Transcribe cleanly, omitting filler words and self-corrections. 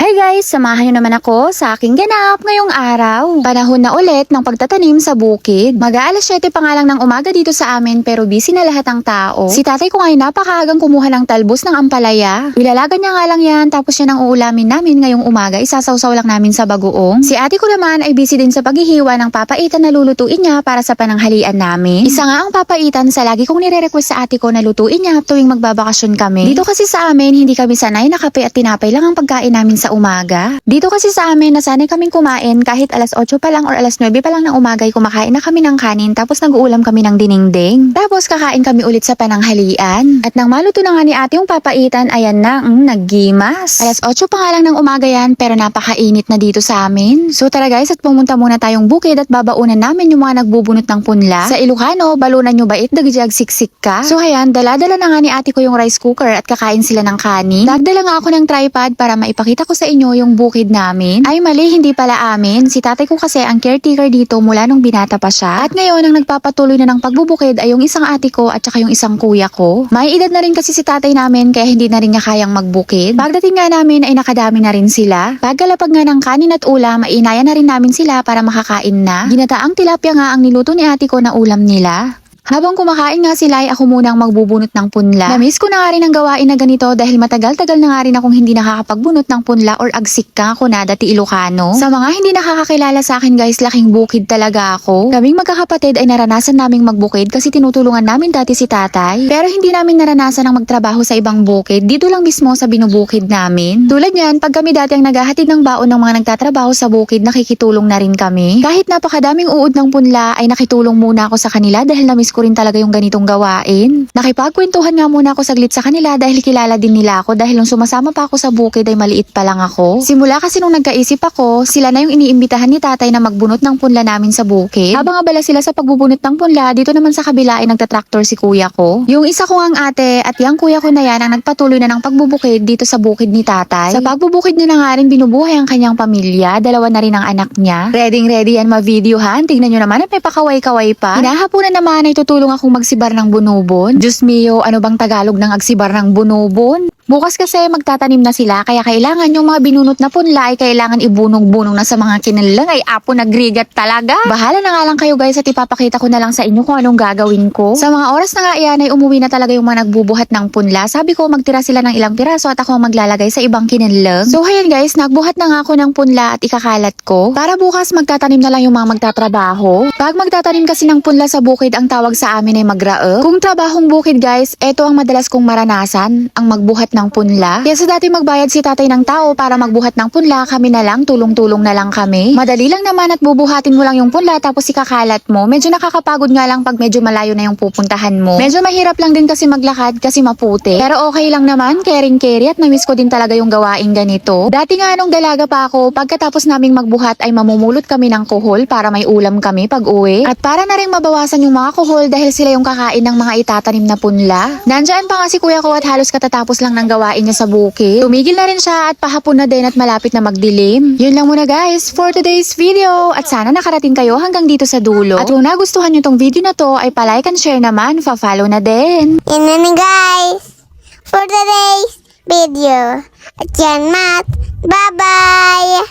Hey guys, samahan nyo naman ako sa aking ganap ngayong araw. Panahon na ulit ng pagtatanim sa bukid. Mag-aalas 7 pa nga lang ng umaga dito sa amin pero busy na lahat ng tao. Si tatay ko ngayon napakaagang kumuha ng talbos ng ampalaya. Ilalagan niya nga lang yan tapos yan ang uulamin namin ngayong umaga. Isasawsaw lang namin sa bagoong. Si ate ko naman ay busy din sa paghihiwa ng papaitan na lulutuin niya para sa pananghalian namin. Isa nga ang papaitan sa lagi kong nire-request sa ate ko na lutuin niya tuwing magbabakasyon kami. Dito kasi sa amin hindi kami sanay na kape at tinapay lang ang pagkain namin sa umaga. Dito kasi sa amin nasanay kaming kumain kahit alas 8 pa lang or alas 9 pa lang ng umaga ay kumakain na kami ng kanin tapos nag-uulam kami ng dinengdeng. Tapos kakain kami ulit sa pananghalian. At nang maluto na nga ni ate yung papaitan, ayan na, naggimas. Alas 8 pa nga lang ng umaga yan pero napakainit na dito sa amin. So tara guys at pumunta muna tayong bukid at babaunan namin yung mga nagbubunot ng punla. Sa Ilocano, balunan nyo bait dagjag siksik ka. So ayan, dala-dala na nga ni ate ko yung rice cooker at kakain sila ng kanin. Dagdala nga ako ng tripod para maipakita ko sa inyo yung bukid namin. Ay mali, hindi pala amin. Si tatay ko kasi ang caretaker dito mula nung binata pa siya. At ngayon ang nagpapatuloy na ng pagbubukid ay yung isang ate ko at saka yung isang kuya ko. May edad na rin kasi si tatay namin kaya hindi na rin niya kayang magbukid. Pagdating nga namin ay nakadami na rin sila. Pagkalapag nga ng kanin at ulam ay inaya na rin namin sila para makakain na. Ginataang tilapia nga ang niluto ni ate ko na ulam nila. Habang kumakain nga sila ay ako munang magbubunot ng punla. Namiss ko na nga rin ang gawain na ganito dahil matagal-tagal na nga rin akong hindi nakakapagbunot ng punla or agsik ka ako na dati Ilocano. Sa mga hindi nakakakilala sa akin guys, laking bukid talaga ako. Kaming magkakapatid ay naranasan naming magbukid kasi tinutulungan namin dati si tatay. Pero hindi namin naranasan ang magtrabaho sa ibang bukid. Dito lang mismo sa binubukid namin. Tulad niyan, pag kami dati ang naghahatid ng baon ng mga nagtatrabaho sa bukid, nakikitulong na rin kami. Kahit napakadaming uod ng punla ay nakitulong muna ako sa kanila dahil namiss ko rin talaga yung ganitong gawain. Nakipagkwentuhan nga muna ako saglit sa kanila dahil kilala din nila ako dahil nung sumasama pa ako sa bukid ay maliit pa lang ako. Simula kasi nung nagkaisip ako, sila na yung iniimbitahan ni tatay na magbunot ng punla namin sa bukid. Habang abala sila sa pagbubunot ng punla, dito naman sa kabila ay nagtatraktor si kuya ko. Yung isa ko ang ate at yung kuya ko na yan ang nagpatuloy na ng pagbubukid dito sa bukid ni tatay. Sa pagbubukid niya na nga rin binubuhay ang kanyang pamilya, dalawa na rin ang anak niya. Ready yan ma-videohan. Tignan nyo naman at may pakaway-kaway pa. Hinahapunan naman ay tutulong akong magsibar ng bunubon. Diyos mio, ano bang Tagalog ng agsibar ng bunubon? Bukas kasi magtatanim na sila kaya kailangan yung mga binunot na punla ay kailangan ibunong-bunong na sa mga kinilang ay apo nagrigat talaga. Bahala na nga lang kayo guys at ipapakita ko na lang sa inyo kung anong gagawin ko. Sa mga oras na nga iyan ay umuwi na talaga yung mga nagbubuhat ng punla. Sabi ko magtira sila ng ilang piraso at ako ang maglalagay sa ibang kinilang. So ayan guys, nagbuhat na nga ako ng punla at ikakalat ko. Para bukas magtatanim na lang yung mga magtatrabaho. Pag magtatanim kasi ng punla sa bukid, ang tawag sa amin ay magrae. Kung trabahong bukid guys, eto ang madalas kong maranasan, ang magbuhat ng punla. Kaya sa dati magbayad si tatay ng tao para magbuhat ng punla, kami na lang, tulong-tulong na lang kami. Madali lang naman at bubuhatin mo lang yung punla tapos ikakalat mo. Medyo nakakapagod nga lang pag medyo malayo na yung pupuntahan mo. Medyo mahirap lang din kasi maglakad kasi maputi. Pero okay lang naman, caring-carry at namiss ko din talaga yung gawain ganito. Dati nga nung dalaga pa ako, pagkatapos naming magbuhat ay mamumulot kami ng kuhol para may ulam kami pag uwi. At para na rin mabawasan yung mga kuhol dahil sila yung kakain ng mga itatanim na punla. Nandyan pa nga si kuya ko at halos katatapos lang ng gawain niya sa bukid. Tumigil na rin siya at pahapon na din at malapit na magdilim. Yun lang muna guys for today's video at sana nakarating kayo hanggang dito sa dulo. At kung nagustuhan nyo tong video na to ay palike and share naman, fa-follow na din. Yan na guys for today's video. At yan mat. Bye-bye!